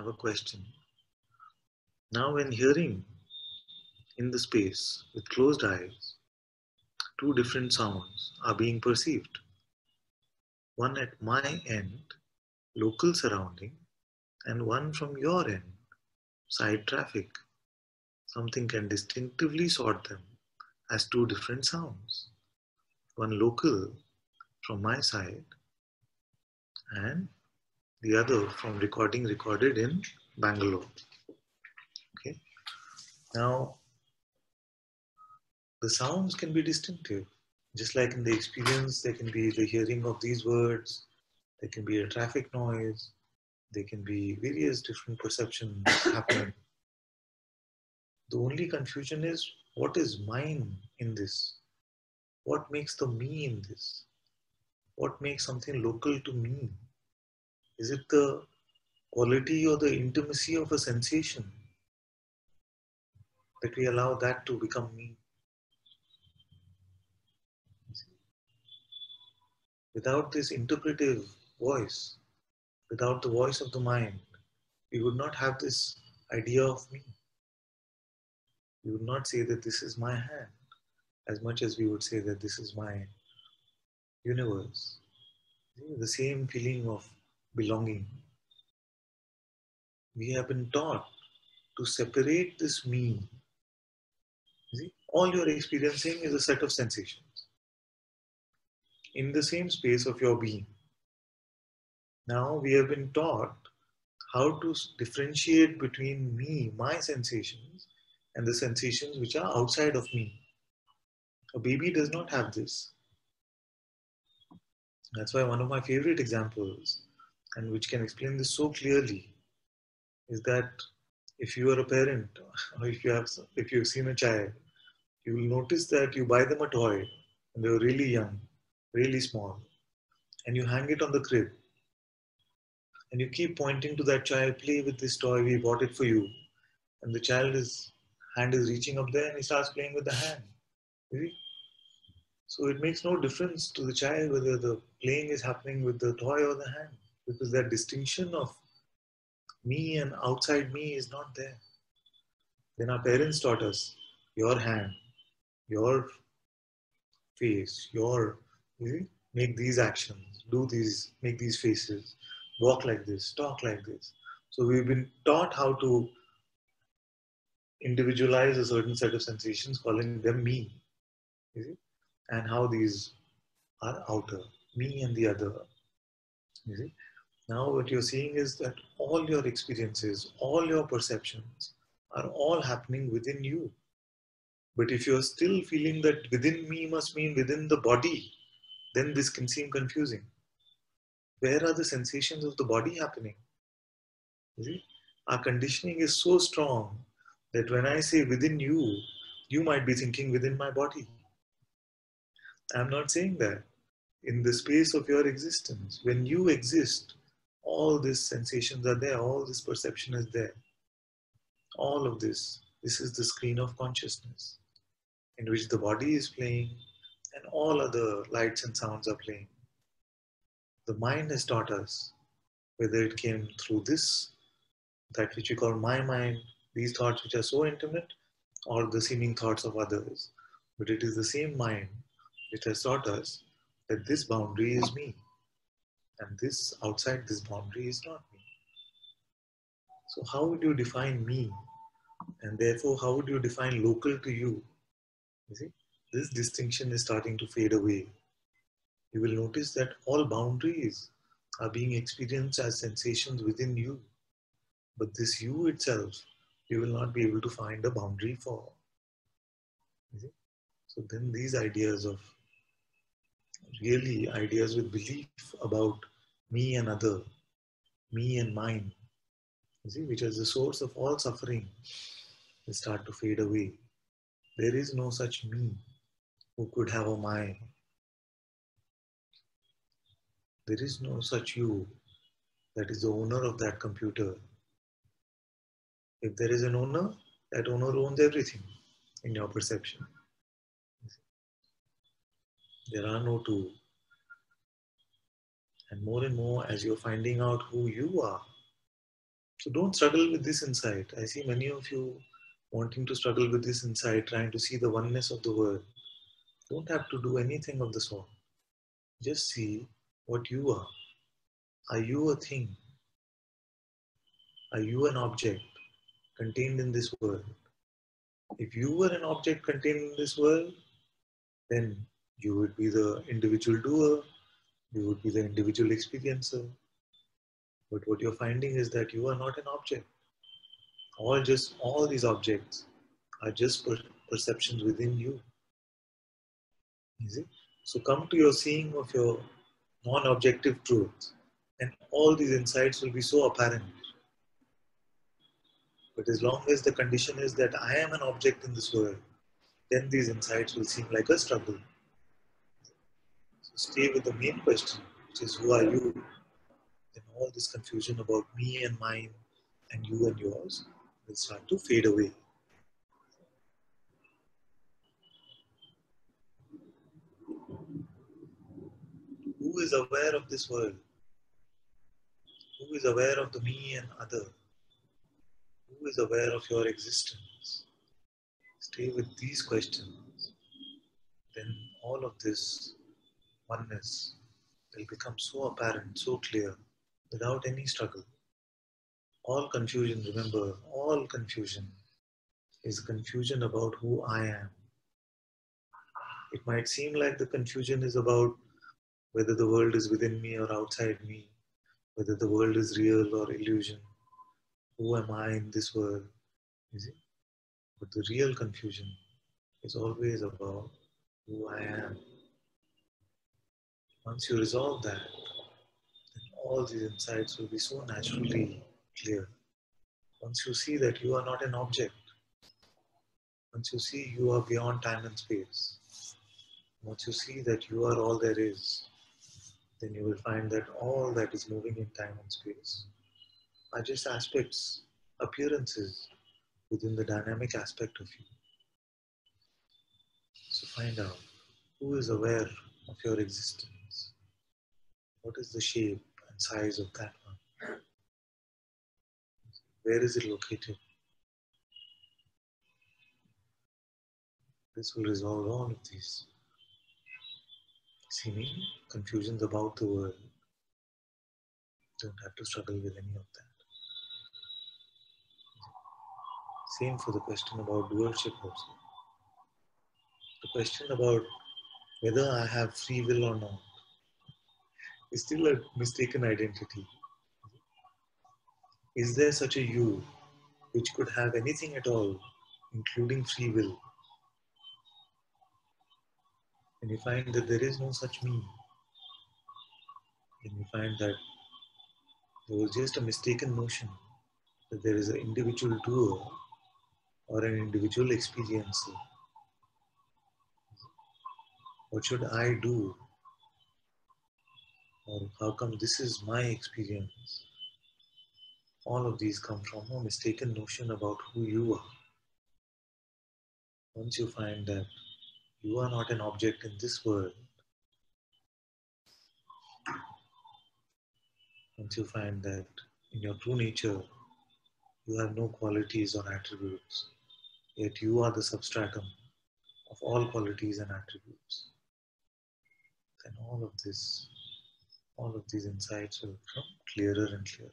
have a question. Now, when hearing in the space with closed eyes, two different sounds are being perceived. One at my end, local surrounding, and one from your end, side traffic. Something can distinctively sort them as two different sounds. One local from my side and the other from recording recorded in Bangalore. Okay. Now, the sounds can be distinctive. Just like in the experience, there can be the hearing of these words, there can be a traffic noise, there can be various different perceptions happening. The only confusion is what is mine in this? What makes the me in this? What makes something local to me? Is it the quality or the intimacy of a sensation that we allow that to become me? Without this interpretive voice, without the voice of the mind, we would not have this idea of me. We would not say that this is my hand as much as we would say that this is my universe. The same feeling of belonging. We have been taught to separate this me. See, all you're experiencing is a set of sensations in the same space of your being. Now we have been taught how to differentiate between me, my sensations, and the sensations which are outside of me. A baby does not have this. That's why one of my favorite examples, and which can explain this so clearly, is that if you are a parent or if you've seen a child, you will notice that you buy them a toy and they're really young, really small, and you hang it on the crib and you keep pointing to that child, play with this toy, we bought it for you. And the hand is reaching up there and he starts playing with the hand. See? So it makes no difference to the child whether the playing is happening with the toy or the hand, because that distinction of me and outside me is not there. Then our parents taught us, your hand, your face, make these actions, do these, make these faces, walk like this, talk like this. So we've been taught how to individualize a certain set of sensations, calling them me, you see? And how these are outer, me and the other. You see? Now what you're seeing is that all your experiences, all your perceptions are all happening within you. But if you're still feeling that within me must mean within the body, then this can seem confusing. Where are the sensations of the body happening? You see? Our conditioning is so strong that when I say within you, you might be thinking within my body. I'm not saying that. In the space of your existence, when you exist, all these sensations are there, all this perception is there. All of this is the screen of consciousness in which the body is playing and all other lights and sounds are playing. The mind has taught us, whether it came through this, that which we call my mind, these thoughts which are so intimate, or the seeming thoughts of others. But it is the same mind which has taught us that this boundary is me and this outside this boundary is not me. So how would you define me? And therefore, how would you define local to you? You see, this distinction is starting to fade away. You will notice that all boundaries are being experienced as sensations within you. But this you itself, you will not be able to find a boundary for. You see? So then these ideas of really ideas with belief about me and other, me and mine, you see, which is the source of all suffering, will start to fade away. There is no such me who could have a mind. There is no such you that is the owner of that computer. If there is an owner, that owner owns everything in your perception. There are no two. And more, as you're finding out who you are, So don't struggle with this insight. I see many of you wanting to struggle with this insight, trying to see the oneness of the world. Don't have to do anything of the sort. Just see what you are. Are you a thing? Are you an object contained in this world? If you were an object contained in this world, then you would be the individual doer, you would be the individual experiencer. But what you're finding is that you are not an object. All these objects are just perceptions within you. You see? So come to your seeing of your non-objective truth, and all these insights will be so apparent. But as long as the condition is that I am an object in this world, then these insights will seem like a struggle. So stay with the main question, which is who are you? Then all this confusion about me and mine and you and yours will start to fade away. Who is aware of this world? Who is aware of the me and other? Who is aware of your existence? Stay with these questions. Then all of this oneness will become so apparent, so clear, without any struggle. All confusion, remember, all confusion is confusion about who I am. It might seem like the confusion is about whether the world is within me or outside me, whether the world is real or illusion. Who am I in this world? You see? But the real confusion is always about who I am. Once you resolve that, then all these insights will be so naturally clear. Once you see that you are not an object, once you see you are beyond time and space, once you see that you are all there is, then you will find that all that is moving in time and space are just aspects, appearances within the dynamic aspect of you. So find out who is aware of your existence. What is the shape and size of that one? Where is it located? This will resolve all of these seeming confusions about the world. Don't have to struggle with any of that. Same for the question about doership also. The question about whether I have free will or not is still a mistaken identity. Is there such a you which could have anything at all, including free will? And you find that there is no such me, then you find that there was just a mistaken notion that there is an individual doer or an individual experiencer. What should I do? Or how come this is my experience? All of these come from a mistaken notion about who you are. Once you find that you are not an object in this world, once you find that in your true nature you have no qualities or attributes, yet you are the substratum of all qualities and attributes, then all of these insights will become clearer and clearer.